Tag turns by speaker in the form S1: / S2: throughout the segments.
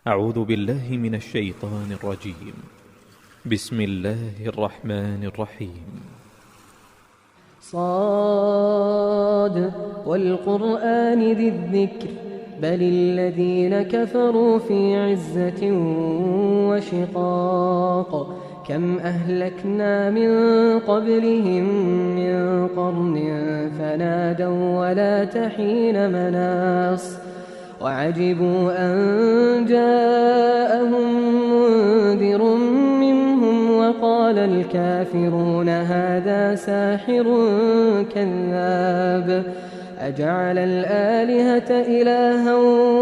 S1: أعوذ بالله من الشيطان الرجيم. بسم الله الرحمن الرحيم.
S2: صاد والقرآن ذي الذكر بل الذين كفروا في عزة وشقاق كم أهلكنا من قبلهم من قرن فنادوا ولا تحين مناص وعجبوا أن جاءهم منذر منهم وقال الكافرون هذا ساحر كذاب أجعل الآلهة إلها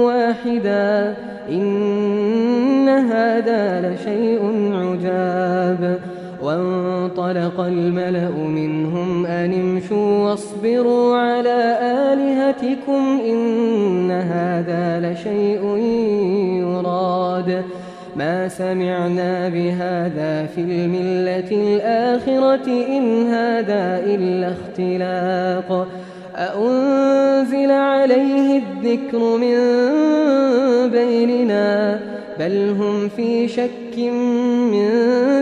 S2: واحدا إن هذا لشيء عجاب وانطلق الملأ منهم أن امشوا واصبروا على آلهتكم إن هذا لشيء يراد ما سمعنا بهذا في الملة الآخرة إن هذا إلا اختلاق أأنزل عليه الذكر من بيننا بل هم في شك من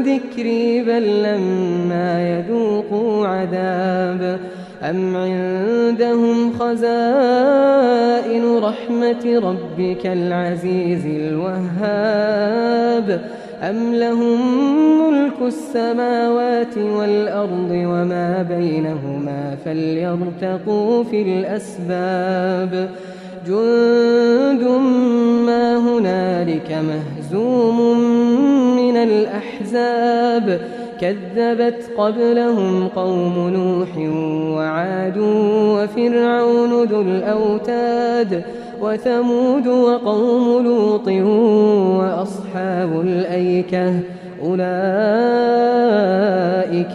S2: ذكري بل لما يذوقوا عذاب أم عندهم خزائن رحمة ربك العزيز الوهاب أم لهم ملك السماوات والأرض وما بينهما فليرتقوا في الأسباب جند ما هنالك مهزوم من الأحزاب كذبت قبلهم قوم نوح وعاد وفرعون ذو الأوتاد وثمود وقوم لوط وأصحاب الأيكة أولئك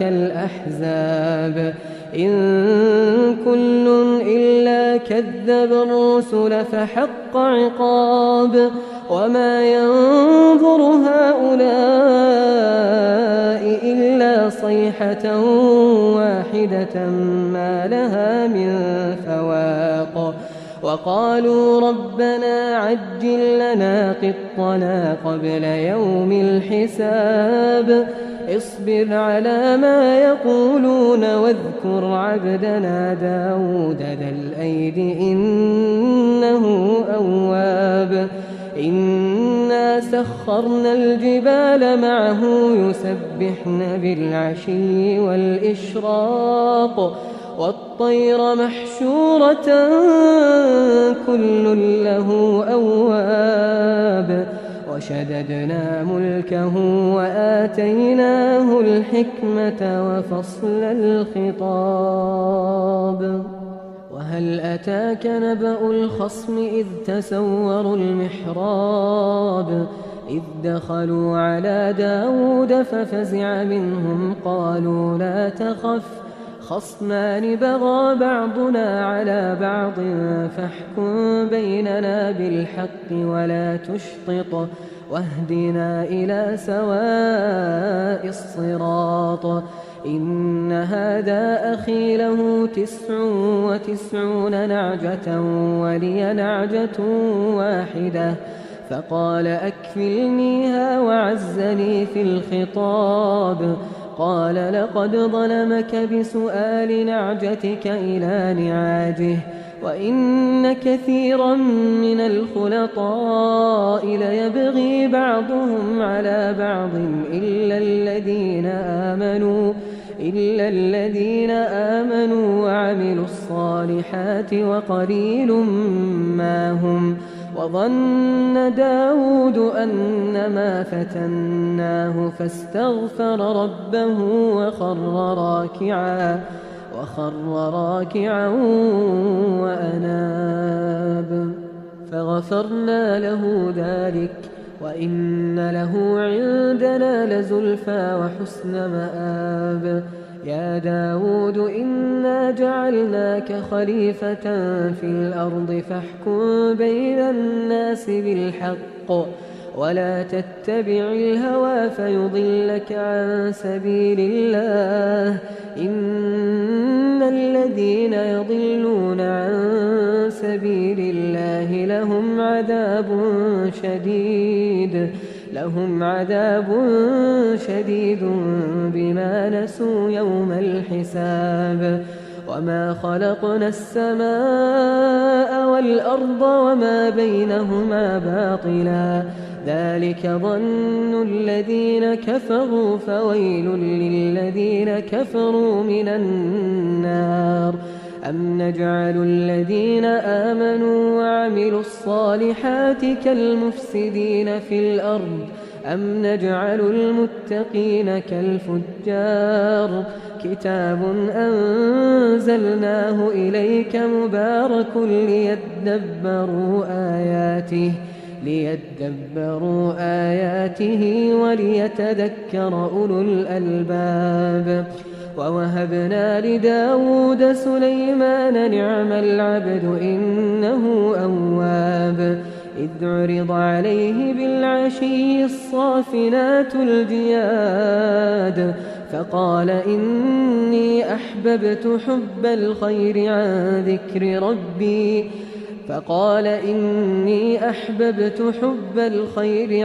S2: الأحزاب إن كل إلا كذب الرسل فحق عقاب وما ينظر هؤلاء إلا صيحة واحدة ما لها من فواق وقالوا ربنا عجل لنا قطنا قبل يوم الحساب اصبر على ما يقولون واذكر عبدنا داود ذا الأيد إنه أواب إنا سخرنا الجبال معه يسبحن بالعشي والإشراق والطير محشورة كل له أواب وشددنا ملكه وآتيناه الحكمة وفصل الخطاب وهل أتاك نبأ الخصم إذ تسوروا المحراب إذ دخلوا على داود ففزع منهم قالوا لا تخف خصمان بغى بعضنا على بعض فاحكم بيننا بالحق ولا تشطط واهدنا إلى سواء الصراط إن هذا أخي له 99 نعجة ولي نعجة واحدة فقال أكفلنيها وعزني في الخطاب قال لقد ظلمك بسؤال نعجتك إلى نعاجه وإن كثيرا من الخلطاء ليبغي بعضهم على بعض إلا الذين آمنوا وعملوا الصالحات وقليل ما هم وظن داود أنما فتناه فاستغفر ربه وخر راكعا وأناب فغفرنا له ذلك وإن له عندنا لزلفى وحسن مآب يا داود إنا جعلناك خليفة في الأرض فاحكم بين الناس بالحق ولا تتبع الهوى فيضلك عن سبيل الله إن الذين يضلون عن سبيل الله لهم عذاب شديد بما نسوا يوم الحساب. وما خلقنا السماء والأرض وما بينهما باطلا ذلك ظن الذين كفروا فويل للذين كفروا من النار. أم نجعل الذين آمنوا وعملوا الصالحات كالمفسدين في الأرض أم نجعل المتقين كالفجار. كتاب أنزلناه إليك مبارك ليدبروا آياته وليتذكر أولو الألباب. ووهبنا لداود سليمان نعم العبد إنه أواب. إذ عرض عليه بالعشي الصافنات الجياد فقال إني أحببت حب الخير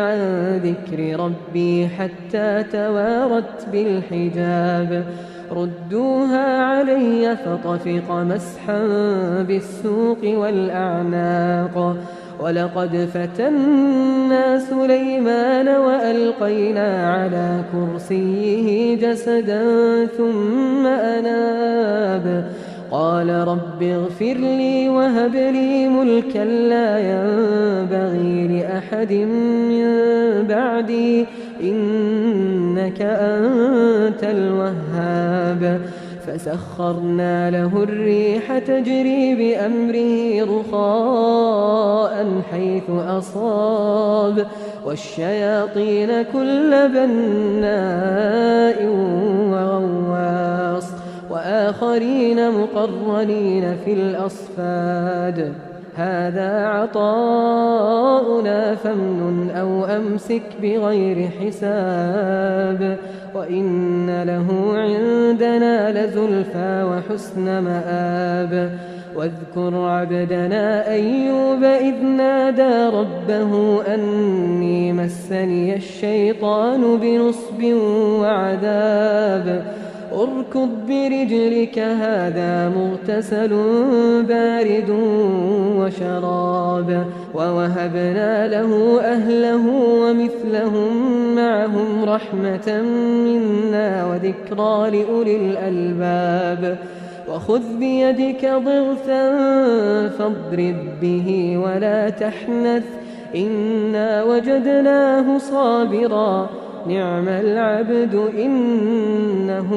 S2: عن ذكر ربي حتى توارت بالحجاب. ردوها علي فطفق مسحا بالسوق والأعناق. ولقد فتنا سليمان وألقينا على كرسيه جسدا ثم أناب. قال رب اغفر لي وهب لي ملكا لا ينبغي لأحد من بعدي إنك أنت الوهاب. فسخرنا له الريح تجري بأمره رخاء حيث أصاب والشياطين كل بناء وغواص وآخرين مقرنين في الأصفاد. هذا عطاؤنا فامنن أو أمسك بغير حساب. وإن له عندنا لزلفى وحسن مآب. واذكر عبدنا أيوب إذ نادى ربه أني مسني الشيطان بنصب وعذاب. اركض برجلك هذا مغتسل بارد وشراب. ووهبنا له أهله ومثلهم معهم رحمة منا وذكرى لأولي الألباب. وخذ بيدك ضغثا فاضرب به ولا تحنث إنا وجدناه صابرا نعم العبد إنه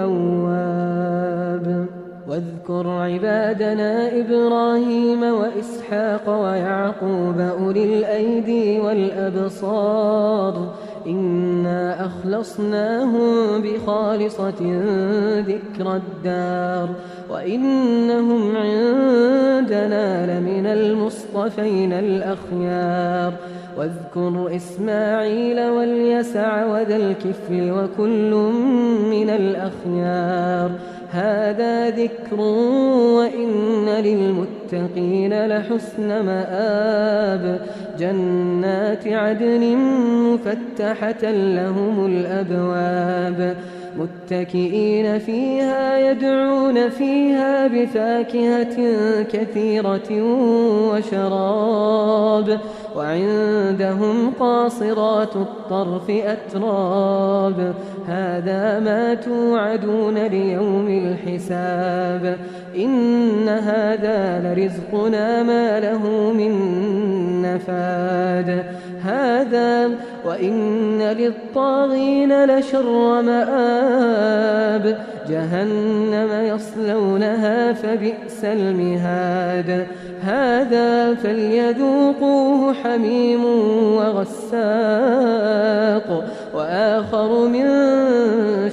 S2: أواب. واذكر عبادنا إبراهيم وإسحاق ويعقوب أولي الأيدي والأبصار إنا أخلصناهم بخالصة ذكر الدار وإنهم عندنا لمن المصطفين الأخيار. واذكر إسماعيل واليسع وذا الكفل وكل من الأخيار. هذا ذكر وإن للمتقين لحسن مآب. جنات عدن مفتحة لهم الأبواب متكئين فيها يدعون فيها بفاكهة كثيرة وشراب. وعندهم قاصرات الطرف أتراب. هذا ما توعدون ليوم الحساب. إن هذا لرزقنا ما له من نفاد. هذا وإن للطاغين لشر مآب. جهنم يصلونها فبئس المهاد. هذا فليذوقوه حميم وغساق وآخر من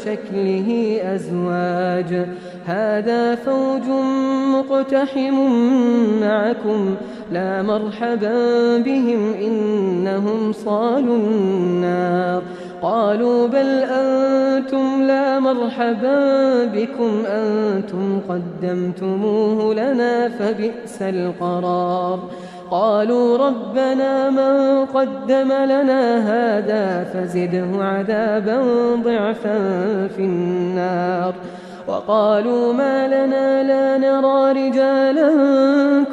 S2: شكله أزواج. هذا فوج مقتحم معكم لا مرحبا بهم إنهم صالوا النار. قالوا بل أنتم لا مرحبا بكم أنتم قدمتموه لنا فبئس القرار. قالوا ربنا من قدم لنا هذا فزده عذابا ضعفا في النار. وقالوا ما لنا لا نرى رجالا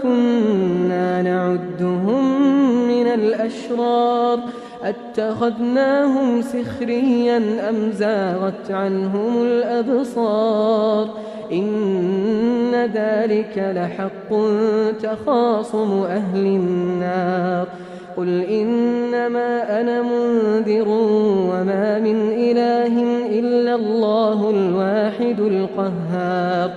S2: كنا نعدهم من الأشرار أتخذناهم سخريا أم زاغت عنهم الأبصار إن ذلك لحق تخاصم أهل النار. قل إنما أنا منذر وما من إله إلا الله الواحد القهار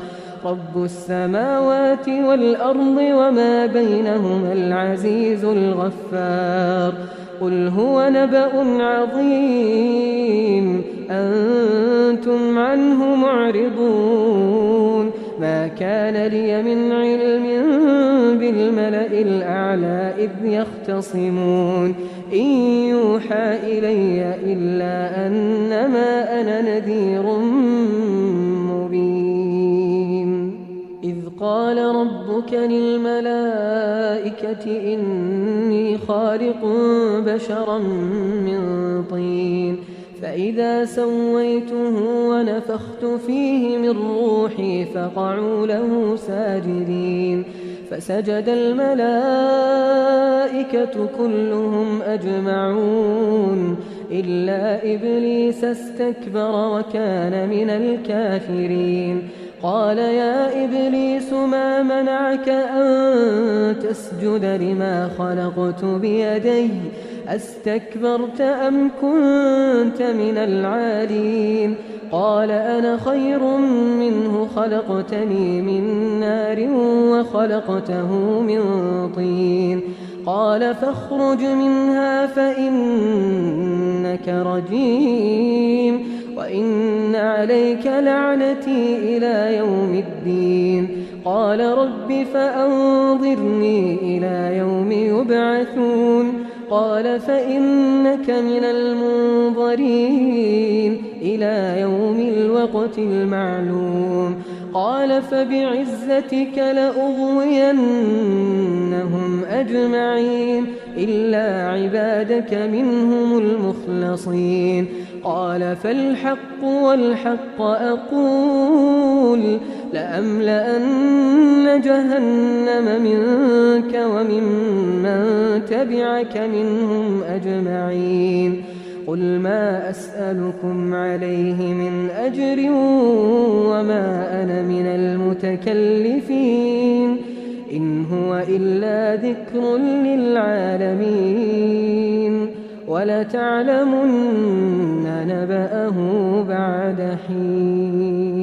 S2: رب السماوات والأرض وما بينهما العزيز الغفار. قل هو نبأ عظيم أنتم عنه معرضون. ما كان لي من علم بالملأ الأعلى إذ يختصمون إن يوحى إلي إلا أنما أنا نذير مبين. إذ قال ربك للملائكة إني خالق بشرا من طين فإذا سويته ونفخت فيه من روحي فقعوا له ساجدين. فسجد الملائكة كلهم أجمعون إلا إبليس استكبر وكان من الكافرين. قال يا إبليس ما منعك أن تسجد لما خلقت بيدي أستكبرت أم كنت من العالين؟ قال أنا خير منه خلقتني من نار وخلقته من طين. قال فاخرج منها فإنك رجيم وإن عليك لعنتي إلى يوم الدين. قال رب فأنظرني إلى يوم يبعثون. قال فإنك من المنظرين إلى يوم الوقت المعلوم. قال فبعزتك لأغوينهم أجمعين إلا عبادك منهم المخلصين. قال فالحق والحق أقول لأملأن جهنم منك وممن تبعك منهم أجمعين. قل ما أسألكم عليه من أجر وما أنا من المتكلفين إن هو إلا ذكر للعالمين ولتعلمن نبأه بعد حين.